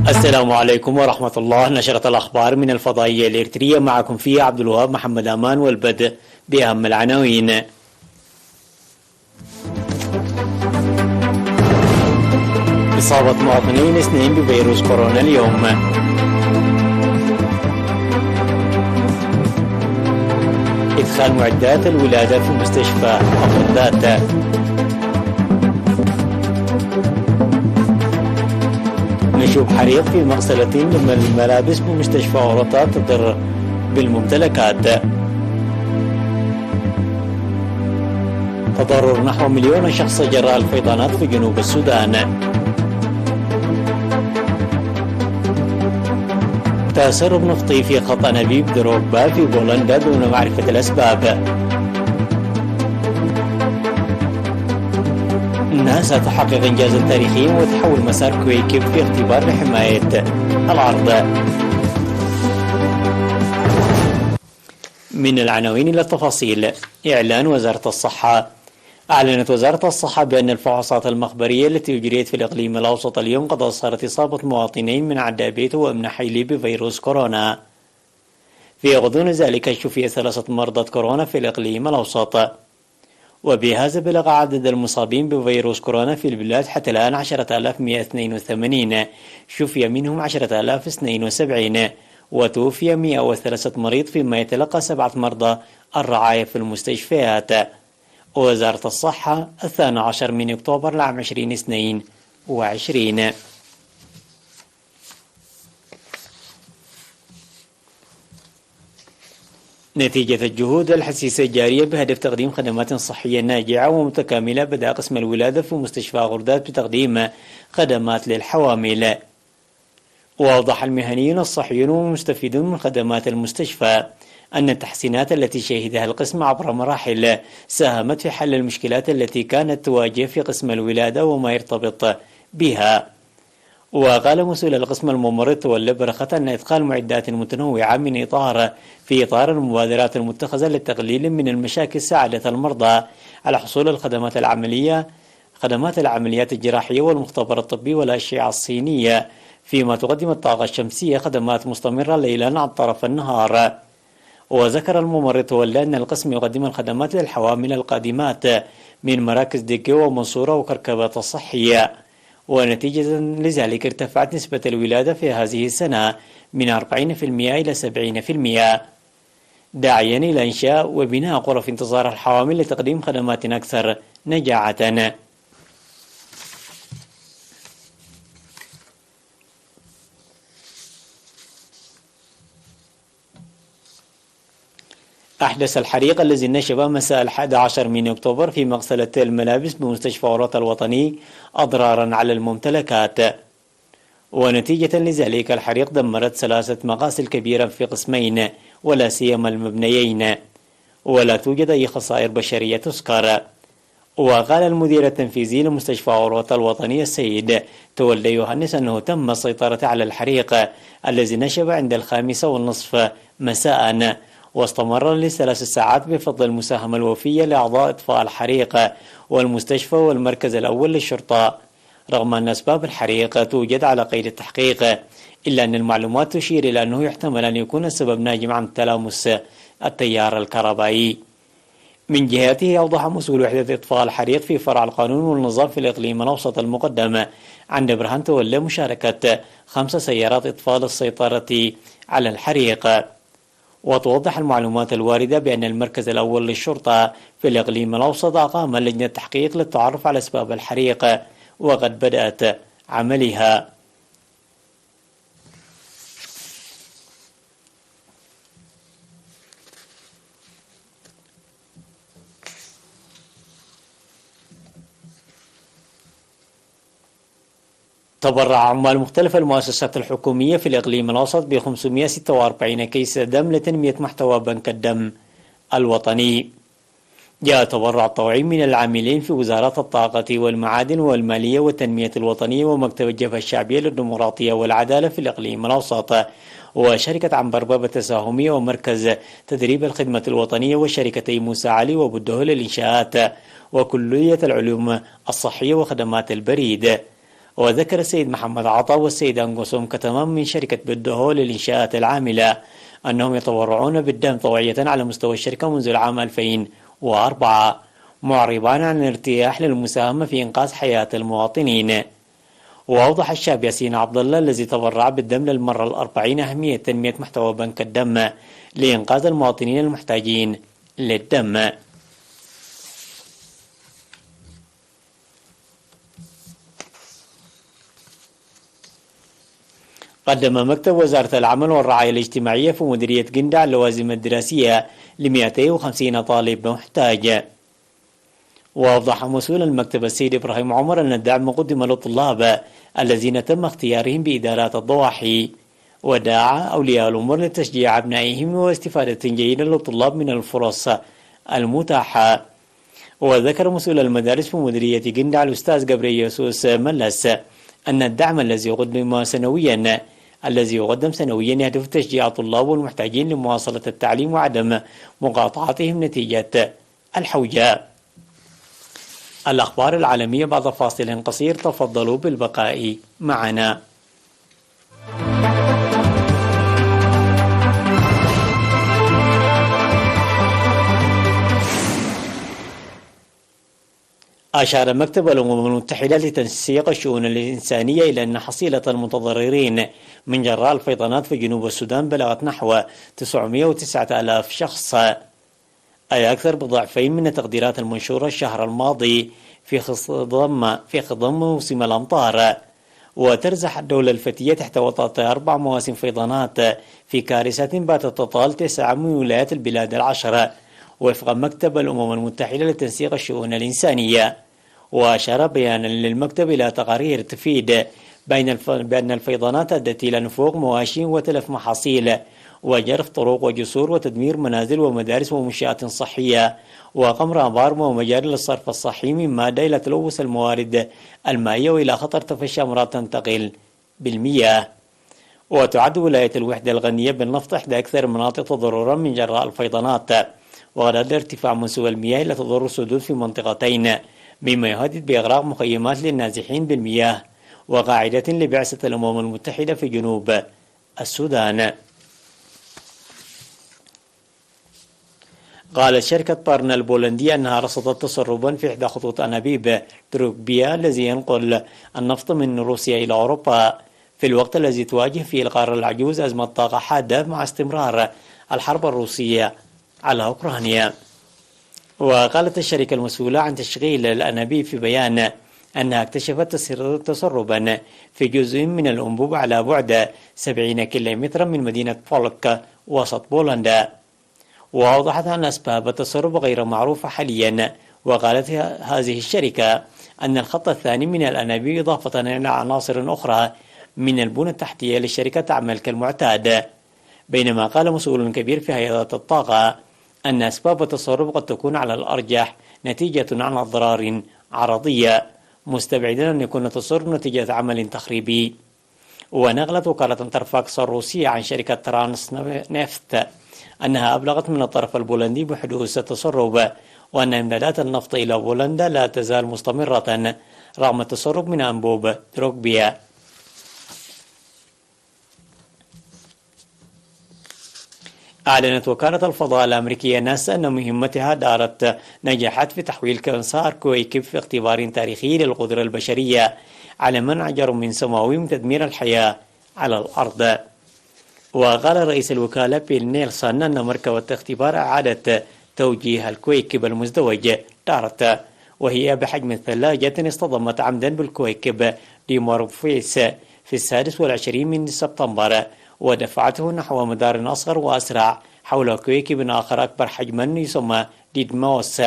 السلام عليكم ورحمة الله. نشرة الأخبار من الفضائية الإريترية، معكم فيها عبد الوهاب محمد أمان. والبدء بأهم العناوين. إصابة مواطنين 2 بفيروس كورونا اليوم. إدخال معدات الولادة في مستشفى أطباء. نشوب حريق في مغسلة من الملابس بمستشفى أورطة تضر بالممتلكات. تضرر نحو 1,000,000 شخص جراء الفيضانات في جنوب السودان. تسرب نفطي في خط أنابيب دروغبا في بولندا دون معرفة الأسباب. ناسا تحقق إنجازا تاريخيا وتحول مسار كويكب في اختبار لحماية الأرض. من العناوين إلى التفاصيل. إعلان وزارة الصحة. أعلنت وزارة الصحة بأن الفحوصات المخبرية التي أجريت في الإقليم الأوسط اليوم قد أظهرت إصابة مواطنين من عدابيت وأمن حيلي بفيروس كورونا. في غضون ذلك شفي 3 مرضى كورونا في الإقليم الأوسط، وبهذا بلغ عدد المصابين بفيروس كورونا في البلاد حتى الآن 10,182، شفي منهم 10,072، وتوفي 103 مريض، فيما يتلقى 7 مرضى الرعاية في المستشفيات. وزارة الصحة 12 من أكتوبر لعام 2022. نتيجة الجهود الحثيثة الجارية بهدف تقديم خدمات صحية ناجعة ومتكاملة، بدأ قسم الولادة في مستشفى غردات بتقديم خدمات للحوامل. وأوضح المهنيون الصحيون والمستفيدون من خدمات المستشفى أن التحسينات التي شهدها القسم عبر مراحل ساهمت في حل المشكلات التي كانت تواجه في قسم الولادة وما يرتبط بها. وقال مسؤول القسم الممرض تولى برخة أن إدخال معدات متنوعة في إطار المبادرات المتخذة للتقليل من المشاكل ساعدت المرضى على حصول خدمات العمليات الجراحية والمختبر الطبي والأشعة الصينية، فيما تقدم الطاقة الشمسية خدمات مستمرة ليلا عن طرف النهار. وذكر الممرض تولى أن القسم يقدم الخدمات للحوامل القادمات من مراكز دقة ومنصورة وكركبات الصحية. ونتيجة لذلك ارتفعت نسبة الولادة في هذه السنة من 40% إلى 70%، داعيا إلى إنشاء وبناء غرف انتظار الحوامل لتقديم خدمات أكثر نجاعة. أحدث الحريق الذي نشب مساء 11 من أكتوبر في مغسلة الملابس بمستشفى أورطة الوطني أضرارا على الممتلكات. ونتيجة لذلك الحريق دمرت 3 مغاسل كبيرة في قسمين ولا سيما المبنيين، ولا توجد أي خسائر بشرية تذكر. وقال المدير التنفيذي لمستشفى أورطة الوطني السيد تولى يوهنس أنه تم السيطرة على الحريق الذي نشب عند 5:30 مساء، واستمر ل3 ساعات بفضل المساهمة الوفية لأعضاء إطفاء الحريق والمستشفى والمركز الأول للشرطة. رغم أن أسباب الحريق توجد على قيد التحقيق، إلا أن المعلومات تشير إلى أنه يحتمل أن يكون السبب ناجم عن تلامس التيار الكهربائي. من جهته أوضح مسؤول وحدة إطفاء الحريق في فرع القانون والنظام في الإقليم الأوسط المقدم عند برهان تولى مشاركة 5 سيارات إطفاء للسيطرة على الحريق. وتوضح المعلومات الواردة بأن المركز الأول للشرطة في الإقليم الأوسط أقام لجنة تحقيق للتعرف على أسباب الحريق، وقد بدأت عملها. تبرع عمال مختلف المؤسسات الحكومية في الإقليم الأوسط ب 546 كيس دم لتنمية محتوى بنك الدم الوطني. جاء تبرع طوعي من العاملين في وزارات الطاقة والمعادن والمالية والتنمية الوطنية ومكتب الجبهة الشعبية للديمقراطية والعدالة في الإقليم الأوسط، وشركة عنبربابة التساهمية ومركز تدريب الخدمة الوطنية وشركتي موسى علي وبدهول للإنشاءات وكلية العلوم الصحية وخدمات البريد. وذكر السيد محمد عطا والسيد أنقسم كتمام من شركة بدهو للإنشاءات العاملة أنهم يتورعون بالدعم طوعية على مستوى الشركة منذ العام 2004، معربان عن الارتياح للمساهمة في إنقاذ حياة المواطنين. وأوضح الشاب ياسين عبد الله الذي تبرع بالدم للمرة ال40 أهمية تنمية محتوى بنك الدم لإنقاذ المواطنين المحتاجين للدم. قدم مكتب وزارة العمل والرعاية الاجتماعية في مديرية قندع اللوازم الدراسية ل250 طالب محتاج. وأوضح مسؤول المكتب السيد إبراهيم عمر أن الدعم قدم للطلاب الذين تم اختيارهم بإدارات الضواحي، ودعا أولياء الأمور لتشجيع أبنائهم واستفادة جيدة للطلاب من الفرص المتاحة. وذكر مسؤول المدارس في مديرية قندع الأستاذ جبري يسوس ملس أن الدعم الذي يقدم سنويا يهدف تشجيع الطلاب والمحتاجين لمواصلة التعليم وعدم مقاطعتهم نتيجة الحوجة. الأخبار العالمية بعد فاصل قصير، تفضلوا بالبقاء معنا. أشار مكتب الأمم المتحدة لتنسيق الشؤون الإنسانية إلى أن حصيلة المتضررين من جراء الفيضانات في جنوب السودان بلغت نحو 909,000 شخص، أي أكثر بضعفين من التقديرات المنشورة الشهر الماضي في خضم موسم الأمطار. وترزح الدولة الفتية تحت وطأة 4 مواسم فيضانات في كارثة باتت تطال 9 من ولايات البلاد ال10 وفق مكتب الأمم المتحدة لتنسيق الشؤون الإنسانية. وأشار بيانا للمكتب إلى تقارير تفيد بأن الفيضانات أدت إلى نفوق مواشي وتلف محاصيل وجرف طرق وجسور وتدمير منازل ومدارس ومنشآت صحية وقمر آبار ومجاري للصرف الصحي، مما أدى إلى تلوث الموارد المائية وإلى خطر تفشي أمراض تنتقل بالمياه. وتعد ولاية الوحدة الغنية بالنفط إحدى أكثر المناطق تضررا من جراء الفيضانات، وقد أدى ارتفاع مستوى المياه إلى تضرر السدود في منطقتين، مما يهدد بإغراق مخيمات للنازحين بالمياه وقاعدة لبعثة الأمم المتحدة في جنوب السودان. قالت شركة بارنا البولندية أنها رصدت تسربا في إحدى خطوط أنابيب دروكبيا الذي ينقل النفط من روسيا إلى أوروبا، في الوقت الذي تواجه فيه القارة العجوز أزمة طاقة حادة مع استمرار الحرب الروسية على أوكرانيا. وقالت الشركة المسؤولة عن تشغيل الأنابيب في بيان أنها اكتشفت تسربا في جزء من الأنبوب على بعد 70 كيلومترا من مدينة بولك وسط بولندا. وأوضحت أن أسباب التسرب غير معروفة حاليا. وقالت هذه الشركة أن الخط الثاني من الأنابيب إضافة إلى عناصر أخرى من البنى التحتية للشركة تعمل كالمعتاد، بينما قال مسؤول كبير في هيئة الطاقة أن أسباب التسرب قد تكون على الأرجح نتيجة عن أضرار عرضية، مستبعدا أن يكون التسرب نتيجة عمل تخريبي. ونقلت وكالة ترفاكس الروسية عن شركة ترانس نفت أنها أبلغت من الطرف البولندي بحدوث التسرب، وأن إمدادات النفط إلى بولندا لا تزال مستمرة رغم التسرب من أنبوب دروكبيا. أعلنت وكالة الفضاء الأمريكية ناسا أن مهمتها دارت نجحت في تحويل كنسار كويكب في اختبار تاريخي للقدرة البشرية على منع جرم سماوي من تدمير الحياة على الأرض. وقال رئيس الوكالة بيل نيلسون أن مركبة اختبار أعادت توجيه الكويكب المزدوج تارت، وهي بحجم الثلاجة اصطدمت عمدا بالكويكب ديمورفيس في 26 من سبتمبر ودفعته نحو مدار أصغر وأسرع حول كويكب آخر أكبر حجما يسمى ديدموس.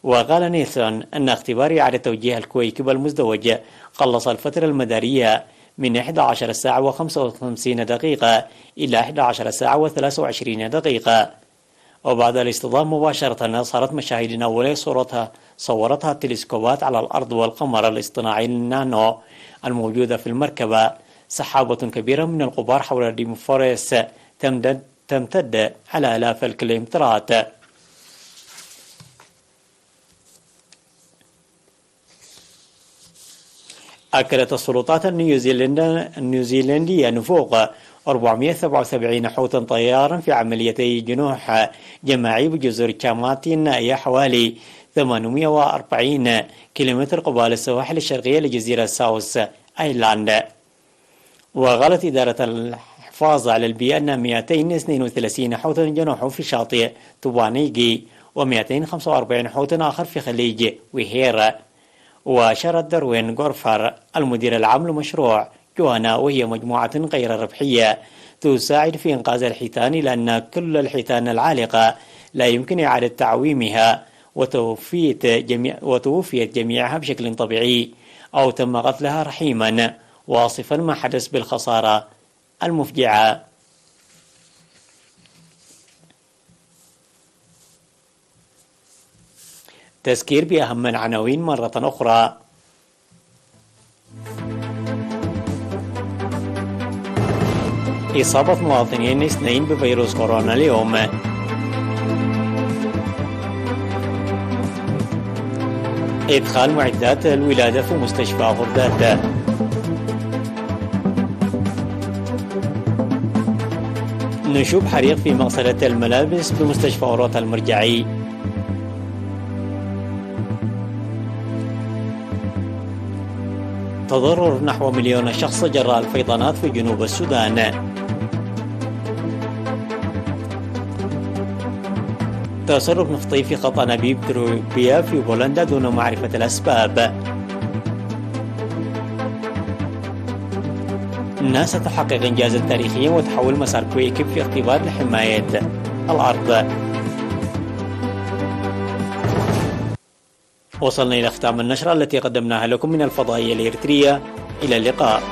وقال نيلسون أن اختبار إعادة توجيه الكويكب المزدوج قلص الفترة المدارية من 11 ساعة و55 دقيقة إلى 11 ساعة و23 دقيقة. وبعد الاصطدام مباشرة صارت مشاهد أولية صورتها التلسكوبات على الأرض والقمر الاصطناعي النانو الموجودة في المركبة. سحابة كبيرة من الغبار حول ديموفوريس تمتد على آلاف الكيلومترات. أكدت السلطات النيوزيلندية نفوق 477 حوتا طيارا في عمليتي جنوح جماعي بجزر كاماتي النائية حوالي 840 كيلومتر قبال السواحل الشرقية لجزيرة ساوث أيلاند. وقالت إدارة الحفاظ على البيئة أن 232 حوتا جنوحوا في شاطئ توبانيجي و245 حوتا آخر في خليج ويهيرا. وأشارت داروين غورفر المدير العام لمشروع جوانا وهي مجموعة غير ربحية تساعد في إنقاذ الحيتان، لأن كل الحيتان العالقة لا يمكن إعادة تعويمها وتوفيت جميعها بشكل طبيعي أو تم قتلها رحيما، واصفا ما حدث بالخسارة المفجعة. تذكير بأهم العناوين مرة أخرى. إصابة مواطنين 2 بفيروس كورونا اليوم. إدخال معدات الولادة في مستشفى غردات. نشوب حريق في مغسلة الملابس بمستشفى أوروتا المرجعي. تضرر نحو 1,000,000 شخص جراء الفيضانات في جنوب السودان. تسرب نفطي في خط أنابيب تروبيا في بولندا دون معرفة الأسباب. ناسا تحقق إنجازا تاريخيا وتحول مسار كويكب في اختبار لحماية الأرض. وصلنا إلى ختام النشرة التي قدمناها لكم من الفضائية الإريترية. إلى اللقاء.